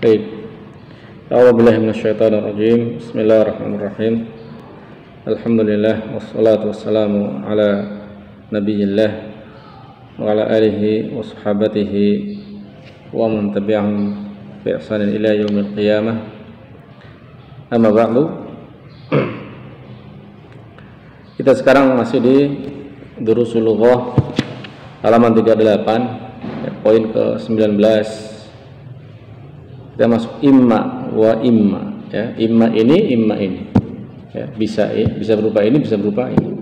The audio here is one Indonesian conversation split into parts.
Baik. A'udzubillahi minasyaitonir rajim. Bismillahirrahmanirrahim. Alhamdulillah wassalatu wassalamu ala nabiyillah wa ala alihi wa sahabatihi wa man tabi'ahum bi ihsanin ila yaumil qiyamah. Amma ba'du. Kita sekarang masih di Durusul Lughah halaman 38, poin ke-19. Kita masuk imma wa imma, ya. Imma ini, ya. Bisa berupa ini, bisa berupa ini.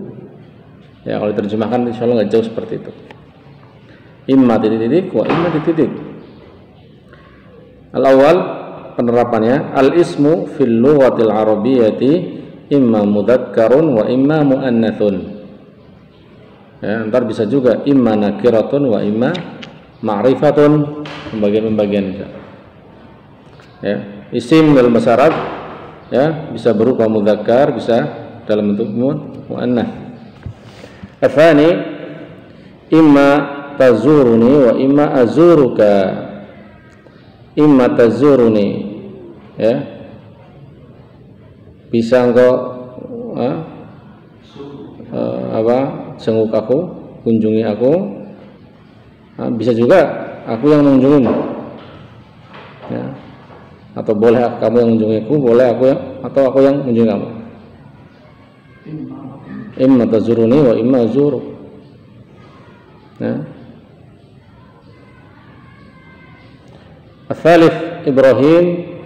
Ya, kalau diterjemahkan insyaallah nggak jauh seperti itu. Imma titik-titik wa imma titik-titik. Al-awwal penerapannya, al-ismu fil lughatil arabiyyati imma mudzakkarun wa imma muannatsun. Ya, ntar bisa juga imma nakiratun wa imma ma'rifatun, pembagian-pembagian. Ya, isim dalam bahasa Arab ya bisa berupa mudzakkar, bisa dalam bentuk muannats. Afani imma tazuruni wa imma azuruka. Imma tazuruni, ya, bisa engkau jenguk aku, kunjungi aku. Bisa juga aku yang mengunjungimu, ya. Atau boleh kamu yang mengunjungiku, boleh aku yang, atau aku yang mengunjungi kamu. Imma tazuruni wa imma azuruk. Ya. Al-thalith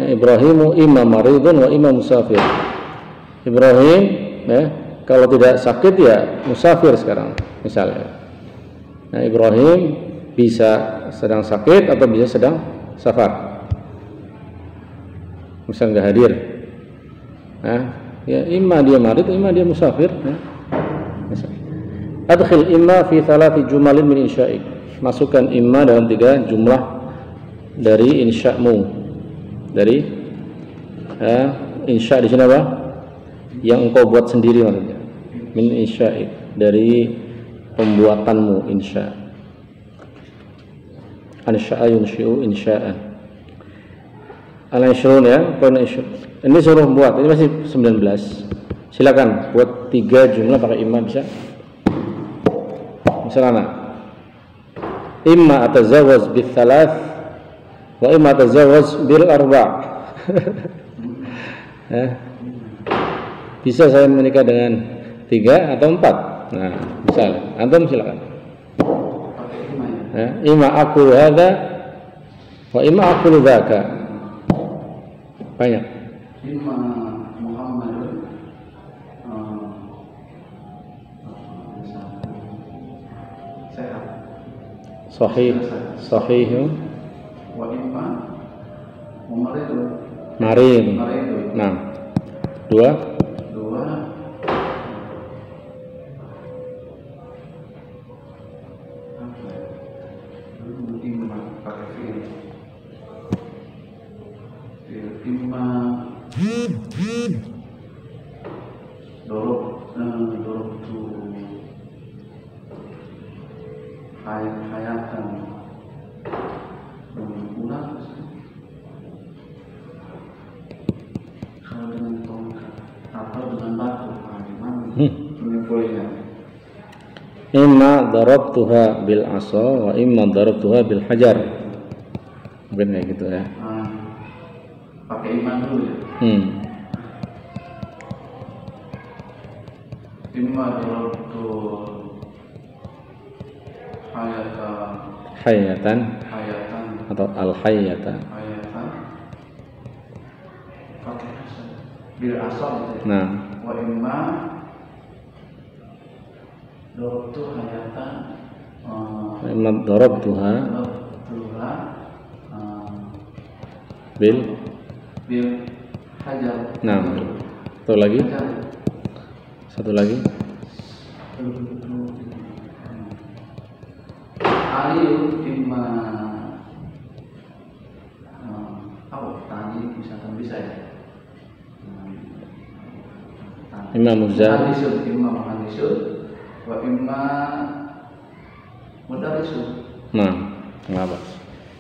Ibrahimu imma maridun wa imma musafir. Ibrahim, ya, kalau tidak sakit ya musafir sekarang misalnya. Nah, Ibrahim bisa sedang sakit atau bisa sedang safar, misal nggak hadir. Nah, ya imma dia marid, imma dia musafir. Adkhil imma fi thalathi jumalin min insya'ik. Masukkan imma dalam 3 jumlah dari insya'mu. Dari insya' di sini apa? Yang engkau buat sendiri maksudnya. Min insya'ik, dari pembuatanmu insya'. Ansya'a yunsyi'u insya'an. Al-ishrun, ya, poin ishrun. Ini suruh buat, ini masih 19. Silakan buat 3 jumlah pakai imma bisa. Misalnya, imma atazawwaz bil thalath wa imma atazawwaz bil arba'. Ya. Bisa saya menikah dengan 3 atau 4. Nah, misalnya, antum silakan. Ya, imma aqulu hadza wa imma aqulu dzaka. Banyak. Imma Muhammadun sehat. Sahih. Wa imma maridun. Marid. Nah, 2. Imma darabtuha bil asa wa imma darabtuha bil hajar. Mungkin kayak gitu ya. Pakai iman dulu ya. Imma darabtu hayatan atau al hayata. Pakai bil asa gitu. Nah, wa imma darabtu hayatan imma darabtuha bil hajar. Nah, satu lagi. Aliyu imma tani misalkan bisa ya. Imma muzar. Imma muhandisun wa imma mudarrisun. Nah, kenapa?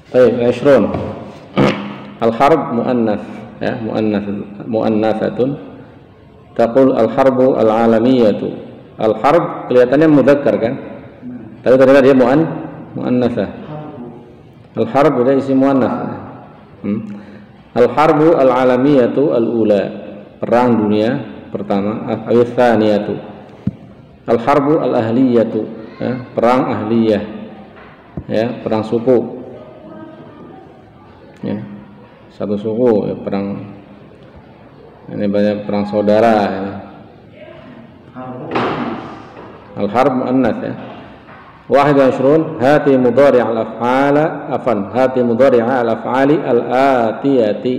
Baik, Ishrun. Al-harb muannats, ya, muannathatun. Taqul al-harbu al-alamiyatu. Al-harb kelihatannya mudzakkar kan? Tapi ternyata dia muannatsah. Al-harb dia isim muannats. Al-harbu al-alamiyatu al-ula. Perang dunia pertama, al-thaniyatu. Al-harbu al-ahliyatu, ya, perang ahliyah. Ya, perang suku. Ya. Satu suku, ya, perang ini banyak perang saudara, ya. Al-harb muannats, ya. 21 hati mudhari' al-af'ala hati mudhari' al-af'ali al-atiyati.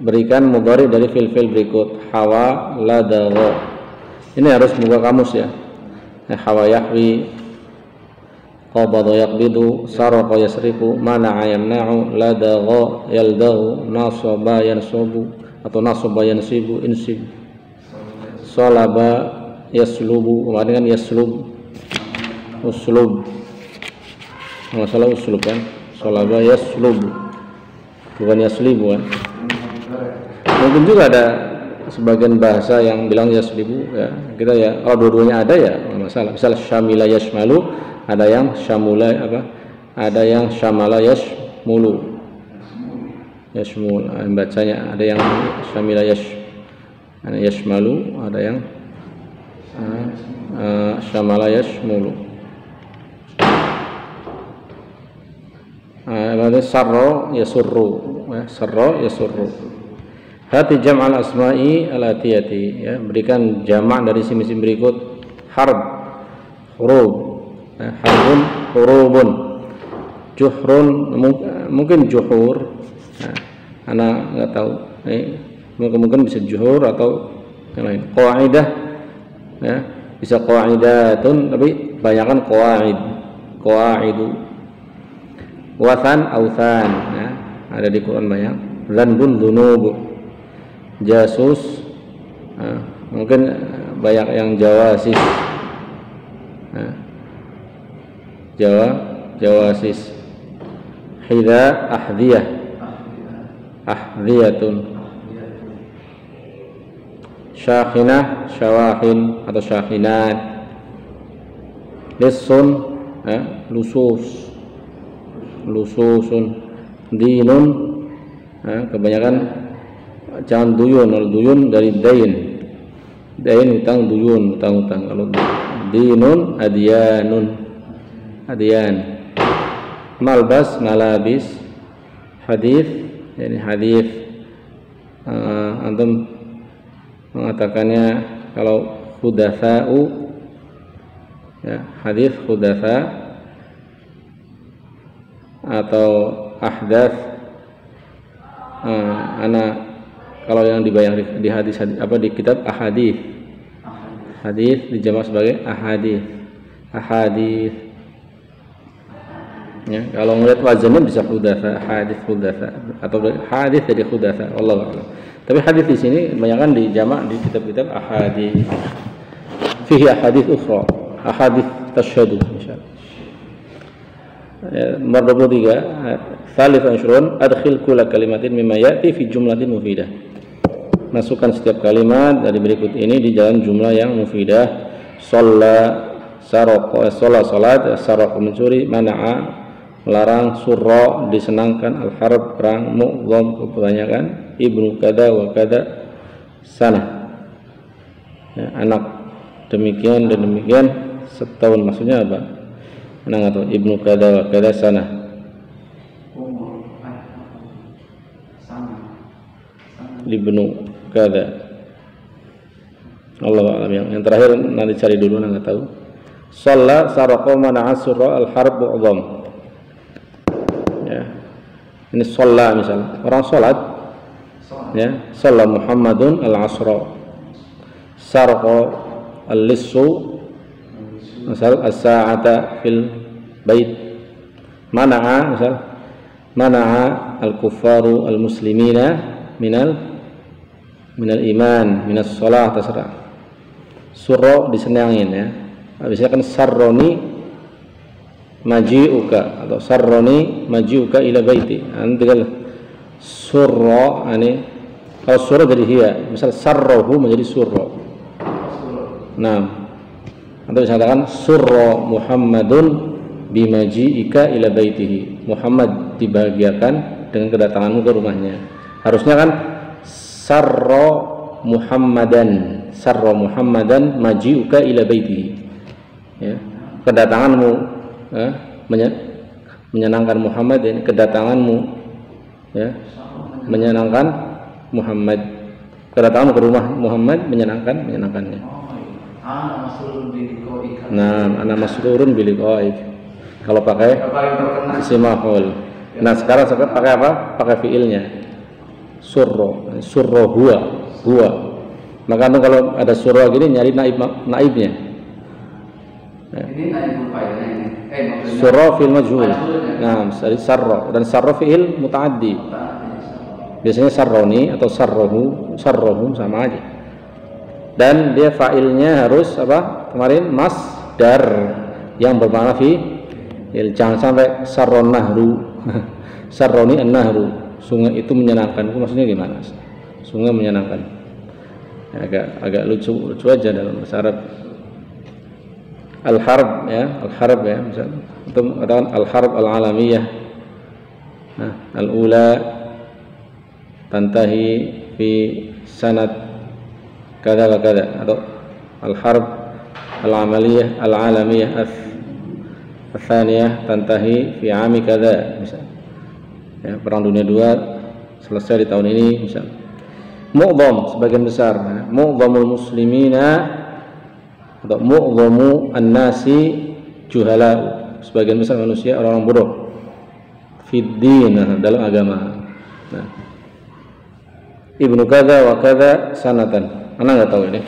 Berikan mudhari' dari fil-fil berikut: hawa, ladagha. Ini harus buka kamus, ya. Hawa yahwi, qabada yaqbidu, saraqa yasrifu, mana'a yamna'u, ladagha yaldaghu, nasaba yansubu atau nasaba yansibu, insib, salaba yaslubu. Kemarin kan yaslub, uslub, masalah uslub kan, salaba yaslub bukan yaslibu kan. Mungkin juga ada sebagian bahasa yang bilang yaslibu, ya kita ya kalau dua-duanya ada ya masalah. Misal syamila yashmalu, ada yang syamula ada yang syamala yashmulu, yashmul, bacanya ada yang syamila yashmalu, ada yang syamala yashmulu. Berarti sarro yasurru, ya, sarro yasurru. Hati jam'al asma'i al-atiyati, ya, berikan jamak dari isim-isim berikut: harb, hurub, ya, harbun, hurubun, juhrun, mungkin juhur, nah, anak nggak tahu, mungkin bisa juhur atau yang lain. Qaidah, ya, bisa qaidatun, tapi banyakkan qaidu. Wathan, authan, ya, ada di Quran banyak. Dzanbun, dzunub, jasus, mungkin banyak yang jawasis, jawasis. Hidha, ahdiyah, ahdiyatun. Syakhinah, syawahin atau syakhinat. Lissun, lusus, lususun. Dinun, kebanyakan jangan duyun dari dain hutang, duyun hutang. Kalau dinun adyan. Malbas, malabis. Hadis, yani hadis, antum mengatakannya kalau khudatsa'u, ya, hadis khudatsa atau ahdath. Kalau yang dibayang di hadis di kitab ahadits, hadis dijamak sebagai ahadits. Ya, kalau melihat wazannya bisa khudatsa, hadis khudatsa, atau hadis jadi khudatsa, wallahu a'lam. Tapi hadis di sini kebanyakan dijamak di kitab-kitab ahadits. Fihi ahadits ukhra, ahadits tasyhadu insyaallah. Nomor 23, Tsalits asyrun, adkhil kulla kalimatin mimma ya'ti fi jumlatin mufidah. Masukkan setiap kalimat dari berikut ini di dalam jumlah yang mufidah. Shalla, saraqa, salat, saraqa mencuri, mana'a melarang, surra disenangkan, al-harb perang, mu'dham kebanyakan, ibnu kada wa kada sana, ya, anak demikian dan demikian setahun. Maksudnya apa? Anak atau ibnu kada wa kada sana. Ibnu kada. Allah a'lam. Yang terakhir nanti cari dulu, nggak tahu. Shalla, saraqa, mana'a, surra, al-harb, mu'dham. Ya. Ini shalla misalnya, orang salat, ya, shalla Muhammadun al-asra. Saraqa al-lissu, misal as-sa'ata fil bait. Mana'a, misal mana'a al-kuffaru al-muslimina minal iman, minas shalah, terserah. Surra disenangin, ya. Biasanya kan sarroni maji'uka atau sarroni maji'uka ila baiti. Tinggal surra ini kalau surra jadi hiya, misal sarrahu menjadi surra. Nah, atau bisa katakan surra Muhammadun bimaji'ika ila baitihi. Muhammad dibahagiakan dengan kedatanganmu ke rumahnya. Harusnya kan sarra Muhammadan maji'uka ila baitihi. Ya, kedatanganmu menyenangkan Muhammad, dan kedatanganmu ya menyenangkan Muhammad, kedatanganmu ke rumah Muhammad menyenangkannya. Nah, ana masrurun bil liqa'ik. Kalau pakai isim maf'ul. Nah, sekarang pakai apa? Pakai fiilnya. Surra huwa. Maka kalau ada surra gini nyari naibnya. Ini naibul fa'ilnya ini. Surra fi'il majhul. Nah, sarra, dan sarra fi'il muta'addi. Biasanya sarroni atau sarrohu sama aja. Dan dia fa'ilnya harus apa? Kemarin masdar yang bermakna fi'il. Jangan sampai sarron nahru. Sarroni an-nahru. Sungai itu menyenangkan. Itu maksudnya gimana? Sungai menyenangkan. Agak lucu aja dalam bahasa Arab. Al-harb ya, misalnya atau katakan al-harb al-alamiyah. Nah, al-ula tantahi fi sanad kada wa kada, atau al-harb al-amaliyah al-alamiyah al-thaniyah tantahi fi ami kada, misalnya ya, perang dunia 2 selesai di tahun ini misalnya. Mu'dham sebagian besar, mu'dhamul muslimina atau mu'dhamu an-nasi juhala, sebagian besar manusia orang-orang bodoh fiddin, dalam agama. Nah, ibnu kada wa kada sanatan, ana nggak tahu ini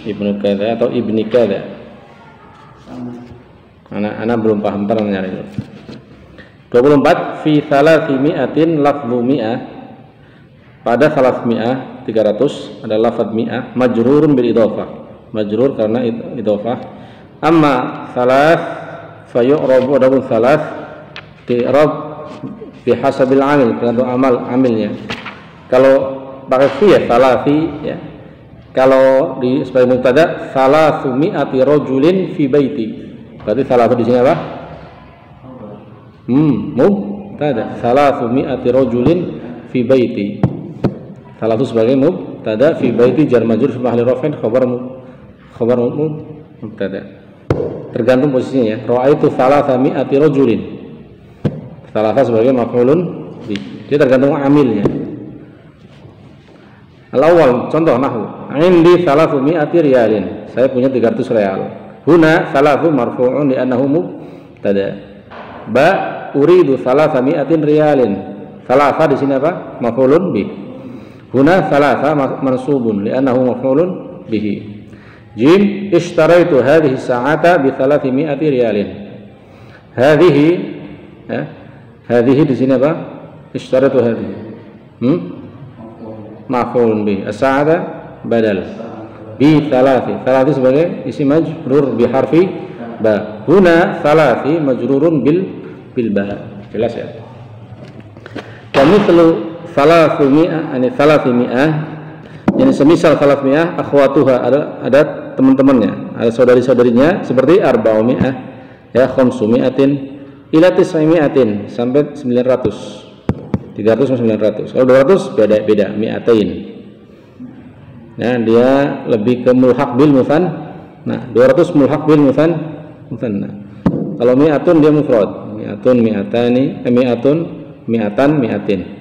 ibnu kada atau ibni kada, ana belum paham, ntar nyari dulu. 24 fi thalathimi'atin lafdhu mi'ah, pada thalathmi'ah 300 ada lafadz mi'ah majrurun bil idhofah, majrur karena idhofah. Amma thalath fayu'rabu, adapun thalath di'rab bihasabil amil, tergantung amilnya. Kalau pakai fi ya thalathi ya. Kalau di sebagai mubtada thalathu mi'ati rajulin fi baiti. Berarti thalathu di sini apa? Mubtada. Thalathu mi'ati rajulin fi baiti. Thalathu sebagai mubtada, fi baiti jar majrur fi mahalli raf'in khabar mubtada. Tergantung posisinya ya. Ra'aitu thalatha mi'ati rajulin. Thalatha sebagai maf'ulun bi. Dia tergantung amilnya. Al-awwal contoh nahwu. Indi thalathu mi'ati riyalin. Saya punya 300 real. Huna thalathu marfu'un li'annahu mubtada. Ba uridu thalatha mi'atin riyalin. Thalatha di sini apa? Maf'ulun bi. Huna thalatha mansubun li'annahu maf'ulun bihi. Jim ishtaraitu hadhihi sa'ata bi 300 riyalin. Hadhihi ya. Hadhihi di sini apa? Ishtaraitu hadhihi. Maf'ulun bi. As-sa'ata badal. Bi thalathi. Thalathi sebagai isim majrur bi harfi ba. Huna thalathi majrurun bil ba. Jelas ya? Kamithlu thalathmi'ah, ani thalathmi'ah. Jadi semisal thalathmi'ah akhwatuha, ada teman-temannya, ada saudari-saudarinya seperti arba'umi'ah ya, khamsumi'atin ila tis'imi'atin sampai 900. 300 sama 900. Kalau 200 beda mi'atain. Nah, dia lebih ke mulhaq bil muthanna. 200 mulhaq bil muthanna. Kalau mi'atun dia mufrad. Mi'atun mi'atani, mi'atan mi'atin.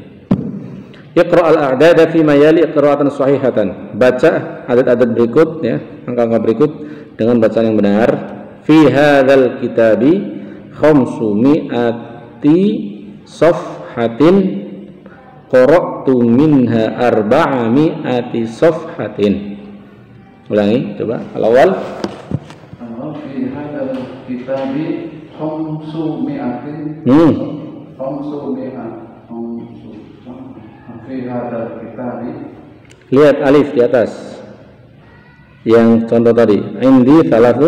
Iqra al-a'dada fi ma yali qira'atan sahihatan. Baca adat-adat berikut ya, angka-angka berikut dengan bacaan yang benar. Fi hadzal kitabi khamsumi'ati safhatin qara'tu minha arba'ami'ati safhatin. Ulangi coba. Al-awwal fi hadzal kitabi khamsumi'atin fi hadzal kitabi. Lihat alif di atas yang contoh tadi. Indi thalathu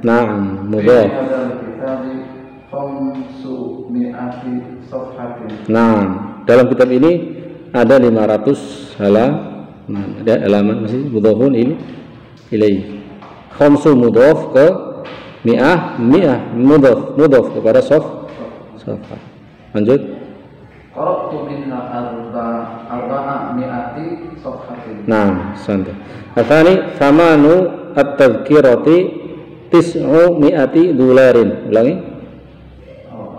Na'am, Fi mudhaf. hadzal kitabi khamsu mi'ati safhatin. Nah, dalam kitab ini ada 500 halaman. Ada halaman masih mudhafun ini ilaihi. Khamsu mudhaf ke mi'ah mudhaf kepada safha. Lanjut. Qara'tu minha arba'a mi'ati safhatin. Nah, santai. Atsani famanu at-tadhkirati tis'u mi'ati dolarin. Ulangi.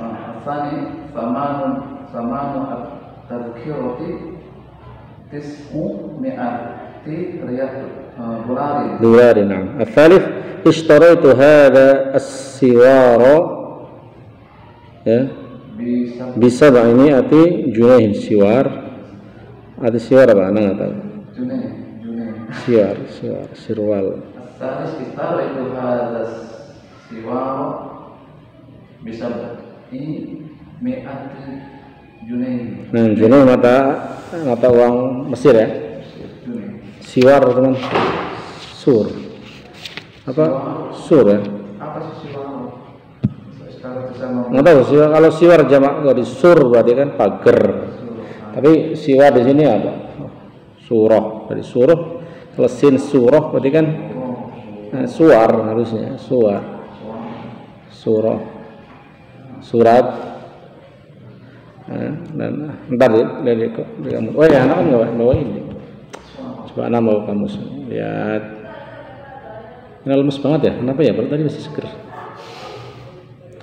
Asani samanu at-tadhkirati tis'u mi'ati dolarin. دولار نعم. الثالث اشتريت هذا السوار ب700 جنيه. siwar ada siwar apa? Anda nggak tahu. Siwar sirwal. Asalis istaraitu hadha siwar bisab'i mi'ati junaih. Nah, junaih mata uang Mesir ya. Siwar teman, sur apa? Sur ya? Apa sih siwar? Nggak tahu siwar. Kalau siwar jamak dari sur berarti kan pagar. Tapi siwar di sini apa? Surah, dari surah. Kalau sin surah berarti kan suar harusnya, suar. Surah, surat. Dan ntar dari kamu. Oh ya, anak kan nggak bawa ini. Coba anak bawa kamus. Lihat. Ini lemes banget ya. Kenapa ya? Baru tadi masih seger.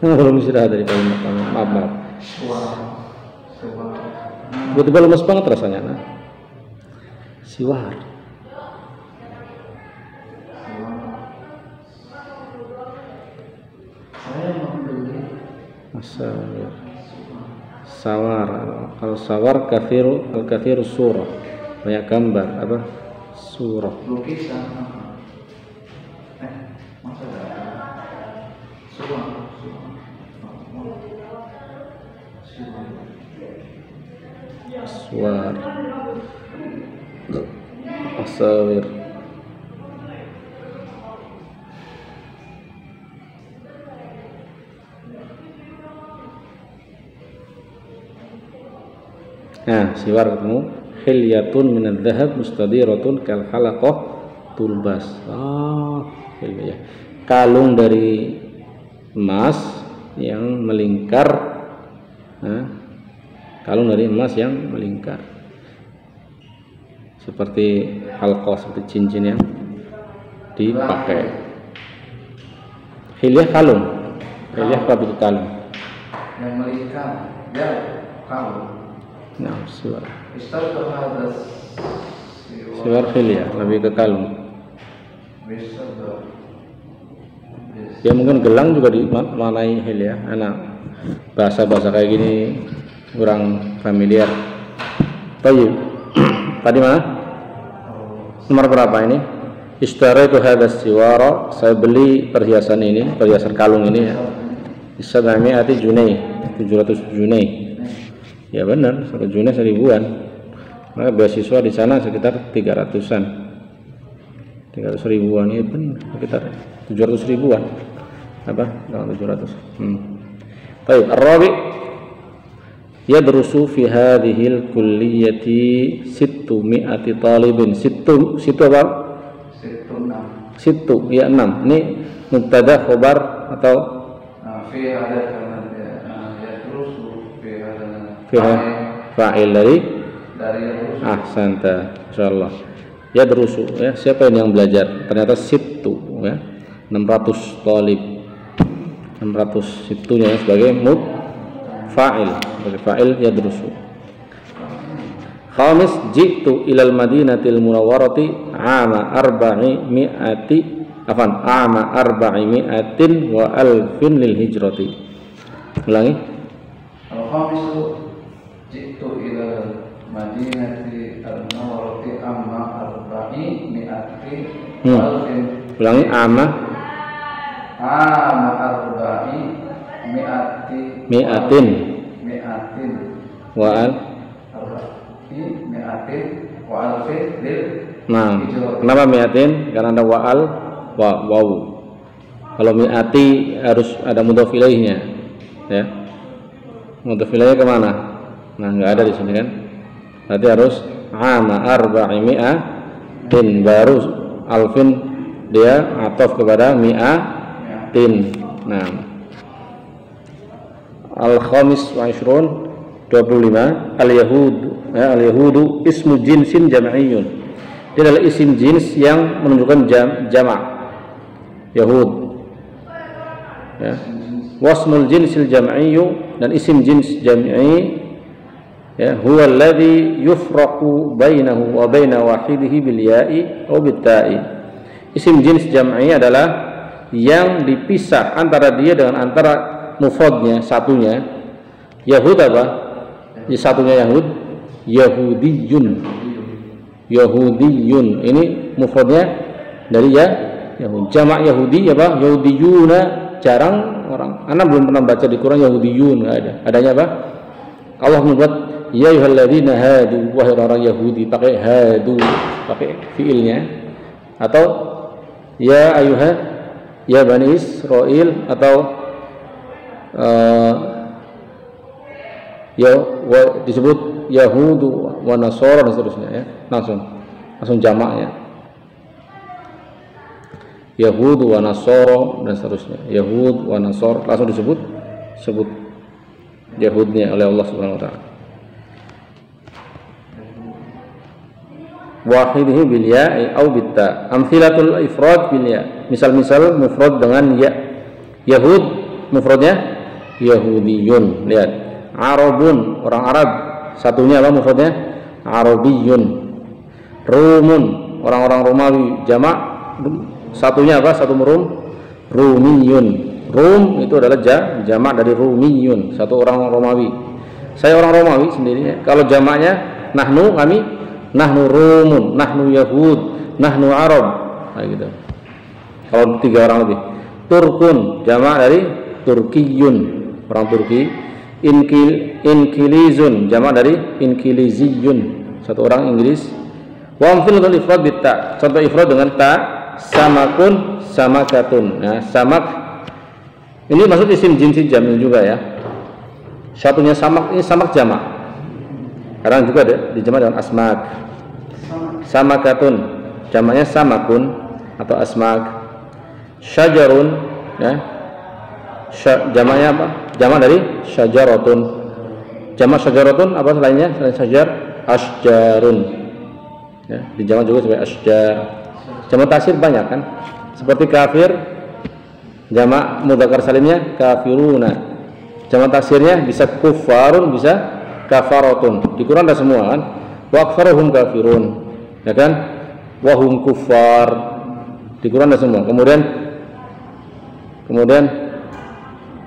Belum istirahat dari kamu. Maaf. Tiba-tiba lemes banget rasanya. Nah. Siwar. Saya mau beli Sawar. Kalau sawar kathiru surah. Banyak gambar apa? Surah. lukisan. Masa ada Suar. Asawir. Nah, siwar ketemu. Hilyatun minadz dzahab mustadiratun kal halaqah tulbas. Hilyah. Kalung dari emas yang melingkar. Kalung dari emas yang melingkar. Seperti halqah, seperti cincin yang dipakai. Hilyah kalung. Hilyah apa itu kalung? yang melingkar. Ya, kalung. Nah, siwar. Istaraitu hadha Siwar hilyah, lebih ke kalung. bisab'i. Ya mungkin gelang juga dimaknai hilyah. Anak bahasa-bahasa kayak gini kurang familiar. Baik. Tadi mana? Nomor berapa ini? Istaraitu hadha siwara, saya beli perhiasan ini, perhiasan kalung ini ya. Bisab'ati junaih, 700 junaih. Ya benar, 1 junaih 1000-an. Maka beasiswa di sana sekitar 300-an. 300 ribuan ya benar, sekitar 700 ribuan. Apa? 700. Baik, ar-rabi' yadrusu fi hadhil kulliyati 600 talibin. Situ apa? Situ ya 6. Ini mubtada khabar atau Fi ada yadrusu fi fa'il dari yadrusu. ahsanta, insyaallah. Yadrusu ya, siapa ini yang belajar? Ternyata situ ya. 600 talib. 600 situnya sebagai fa'il, sebagai fa'il yadrusu. Khamis, jitu ilal madinatil munawwarati ama 400 wa alfin lil hijrati. Ulangi. Al-khamisu jitu ilal madinati al-munawwarati amma 400 alfin. Ulangi. ama 400 mi'atin wa al. Nah, kenapa mi'atin? Karena ada wa'al wawu. Kalau mi'ati harus ada mudhof ilaihnya, ya. Mudhof ilaihnya kemana? Nah, nggak ada di sini kan? Berarti harus ama arba'i mi'atin, baru alfin dia ataf kepada mi'atin. Nah, al-khamis wa ishrun 25 al-yahud, ya, al-yahudu ismu jinsin jam'iyyun. Dia adalah isim jins yang menunjukkan jamak. Yahud, ya. Wasmul jinsil jam'iyyu, dan isim jins jam'i, ya, huwa alladhi yufraqu bainahu wa baina wahidihi bil ya'i aw bit ta'i. Isim jins jam'i adalah yang dipisah antara dia dengan antara mufradnya, satunya. Yahud apa? Ya, satunya Yahud, Yahudiyun. Yahudiyun ini mufradnya dari Yahud. Jamak Yahudi apa? Yahudiyuna. Jarang orang. Anak belum pernah baca di Quran Yahudiyun, enggak ada. Adanya apa? Allah membuat ya ayyuhalladzina hadu, wahai orang Yahudi, pakai hadu, pakai fiilnya. Atau ya ya Bani Israil, atau disebut Yahudu wa Nasara dan seterusnya, ya. Langsung jamaknya. Yahudu wa Nasara dan seterusnya. Yahud wa Nasara langsung disebut Yahudnya oleh Allah Subhanahu wa taala. Wahidihi bil ya'i aw bit ta. Amthilatul ifrad bil ya. Misal-misal mufrad dengan ya. Yahud mufradnya Yahudiyun. Lihat. Arabun, orang Arab. Satunya apa mufradnya? Arabiyun. Rumun, orang-orang Romawi, jamak. Satunya apa? Satu Rumiyun. Rum itu adalah jamak dari Rumiyun, satu orang Romawi. Saya orang Romawi sendiri, ya. Kalau jamaknya nahnu, kami nahnu Rumun, nahnu Yahud, nahnu Arab, kayak gitu. Kalau 3 orang lebih. Turkun, jamak dari Turkiyun, orang Turki. Inkilizun, jamak dari Inkiliziyun, satu orang Inggris. Wa amthilatul ifrad bit ta. Contoh ifrad dengan ta, samakun, samakatun. Nah, samak ini maksud isim jinsi jamil juga, ya. Satunya samak, ini samak jamak. Kadang juga dijamak dengan asmak. Samakatun, jamaknya samakun atau asmak. Syajarun, ya. Jamaknya apa? Jamak dari syajaratun. Jamak syajaratun apa selainnya? Selain syajar, asjarun. Ya, dijamak juga sebagai asjar. Jamak taksir banyak kan? Seperti kafir, jamak mudzakkar salimnya kafiruna. Jamak taksirnya bisa kufarun, bisa kafaratun. Di Quran ada semua kan? Wa akfaruhum kafirun. Ya kan? Wa hum kuffar. Di Quran ada semua. Kemudian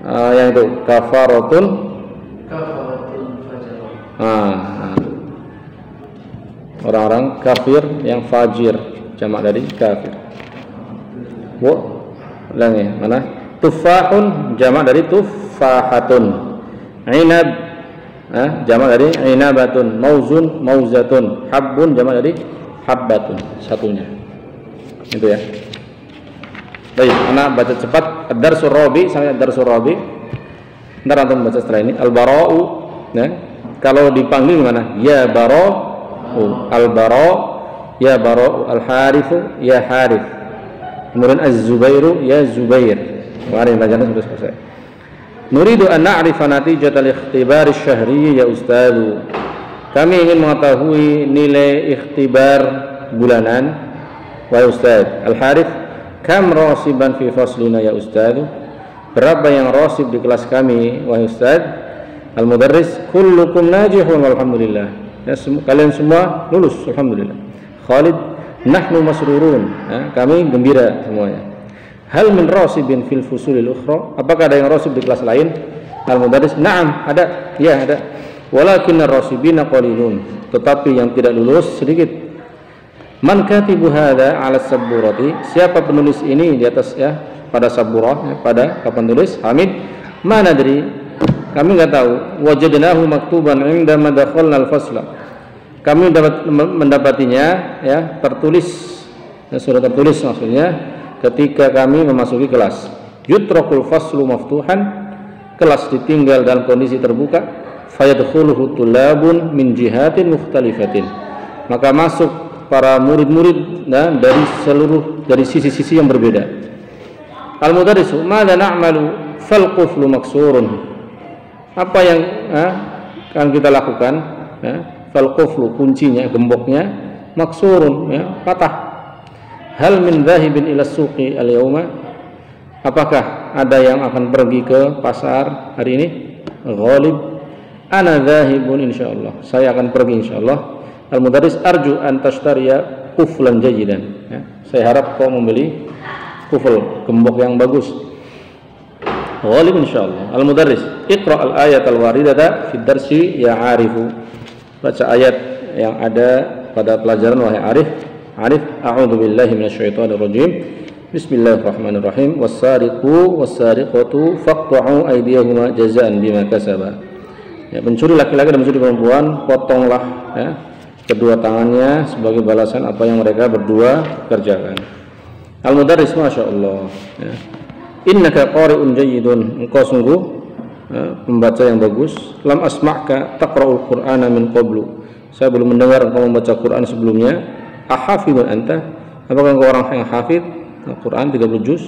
yang itu kafaratun orang-orang kafir yang fajir, jamak dari kafir. Ulangi, mana? Tufahun, jamak dari tufahatun. Inab, jamak dari inabatun. Mauzun, mauzatun. Habbun, jamak dari habbatun. Satunya itu, ya. Baik, anak baca cepat ad-darsul rabi sampai ad-darsul rabi. Ntar antum baca setelah ini. Al-bara'u, ya. Kalau dipanggil gimana? Ya bara'u, al-bara', ya bara'u, al-harithu, ya harith. Kemudian az-zubairu, ya zubair. Kemarin bacaan sudah selesai. Nuridu an na'rifa natijat al-ikhtibar asy-syahri ya ustadz. Kami ingin mengetahui nilai ikhtibar bulanan, wahai ustadz. Al-harith, kam rasiban fi faslina ya ustadz? Berapa yang rasib di kelas kami wahai ustadz? Al-mudarris, kullukum najihun walhamdulillah. Ya, kalian semua lulus alhamdulillah. Khalid, nahnu masrurun. Ya, kami gembira semuanya. Hal min rasibin fil fusulil ukhra? Apakah ada yang rasib di kelas lain? Al-mudarris, na'am, ada. Ya, ada. Walakin ar-rasibina qalilun. Tetapi yang tidak lulus sedikit. Man katibu hadza 'ala saburati? Siapa penulis ini di atas, ya, pada saburah, ya, pada papan tulis? Hamid, mana dari kami enggak tahu. Wajadnahu maktuban 'inda ma dakhalna al-fasla. Kami mendapatinya, ya, tertulis, ya, sudah tertulis maksudnya ketika kami memasuki kelas. Yutrakul faslu maftuhan, kelas ditinggal dalam kondisi terbuka, fayadkhuluhu tulabun min jihatin mukhtalifatin, maka masuk para murid-murid dari sisi-sisi yang berbeda. Al-mudarrisu madza na'malu fal quflu maksurun, apa yang akan kita lakukan? Fal quflu, kuncinya, gemboknya, maksurun, patah. Hal min dhahibin ila suqi al-yawma, apakah ada yang akan pergi ke pasar hari ini? Ghalib, ana dhahibun insyaallah, saya akan pergi insyaallah. Al-mudarris arju an tashtariya quflan jayidan, saya harap kau membeli kuful, gembok yang bagus. Ghalib insyaallah. Al-mudarris iqra al-ayat al-waridata fi darsi ya arifu, baca ayat yang ada pada pelajaran wahai arif. A'udzu billahi minasyaitonir rajim. Bismillahirrahmanirrahim. Was-sariqu was-sariqatu faqta'u aydiyahuma jazaa'an bima kasaba. Pencuri laki-laki dan pencuri perempuan, potonglah kedua tangannya sebagai balasan apa yang mereka berdua kerjakan. Al-mudarris masyaallah. Innaka qari'un jayyidun, engkau sungguh pembaca yang bagus. Lam asma'ka taqra'ul qur'ana min qablu, saya belum mendengar engkau membaca Quran sebelumnya. Ahafidun anta, apakah engkau orang yang hafid Al-Quran 30 juz?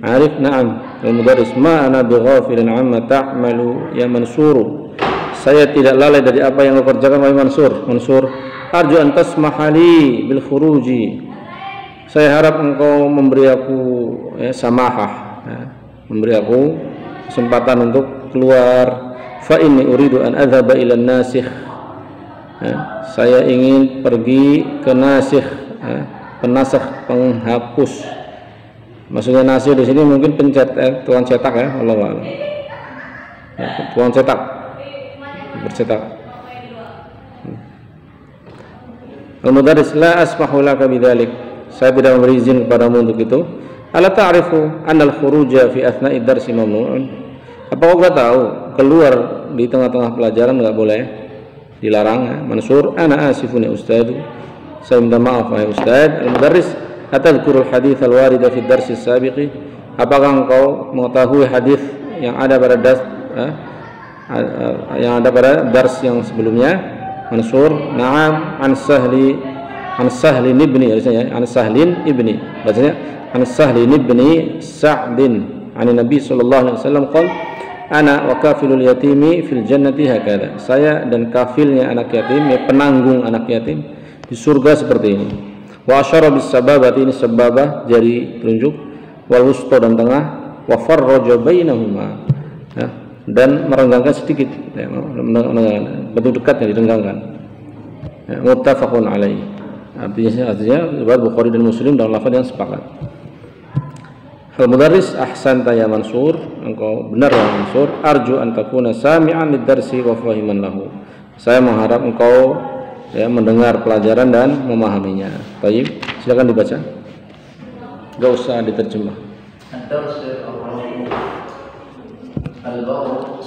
Arif, na'am. Al-mudarris ma ana bighafilin amma ta'malu ya Mansur, saya tidak lalai dari apa yang engkau kerjakan wahai Mansur. Mansur, arju an tasmahali bil khuruji, saya harap engkau memberi aku samahah, memberi aku kesempatan untuk keluar. Fa inni uridu an adhaba ila nasikh, saya ingin pergi ke nasikh, penasakh, penghapus. Maksudnya nasikh di sini mungkin tukang cetak Allah a'lam. Tukang cetak, bercetak. Al-mudarris la asmahu laka bidzalik, saya tidak memberi izin kepadamu untuk itu. Ala ta'rifu anna al-khuruja fi athna'id darsi mamnu'un, apa kau enggak tahu keluar di tengah-tengah pelajaran enggak boleh, dilarang? Mansur, ana asifun ya ustaz, saya minta maaf wahai ustaz. Al-mudarris atadhkurul hadits al-warida fi ad-dars as-sabiqi, apakah engkau mengetahui hadis yang ada pada dars yang sebelumnya? Mansur, na'am. An Sahlin ibni, harusnya an Sahlin ibni, bacanya an Sahlin ibni Sa'din an Nabi sallallahu alaihi wasallam qala ana wa kafilul yatimi fil jannati hakadha, saya dan kafilnya anak yatim, penanggung anak yatim di surga seperti ini. Wa asyara bis sababati, ini sababah jari telunjuk, wal wusta dan tengah, wa farraja bainahuma, dan merenggangkan sedikit, bentuk dekatnya direnggangkan. Muttafaqun alaih, artinya riwayat Bukhari dan Muslim dalam lafaz yang sepakat. Al-mudarris ahsanta ya Mansur, engkau benar ya Mansur. Arju an takuna sami'an lid-darsi wa fahiman lahu, saya mengharap engkau mendengar pelajaran dan memahaminya. Baik, silakan dibaca, enggak usah diterjemah. Ad-dars al-baru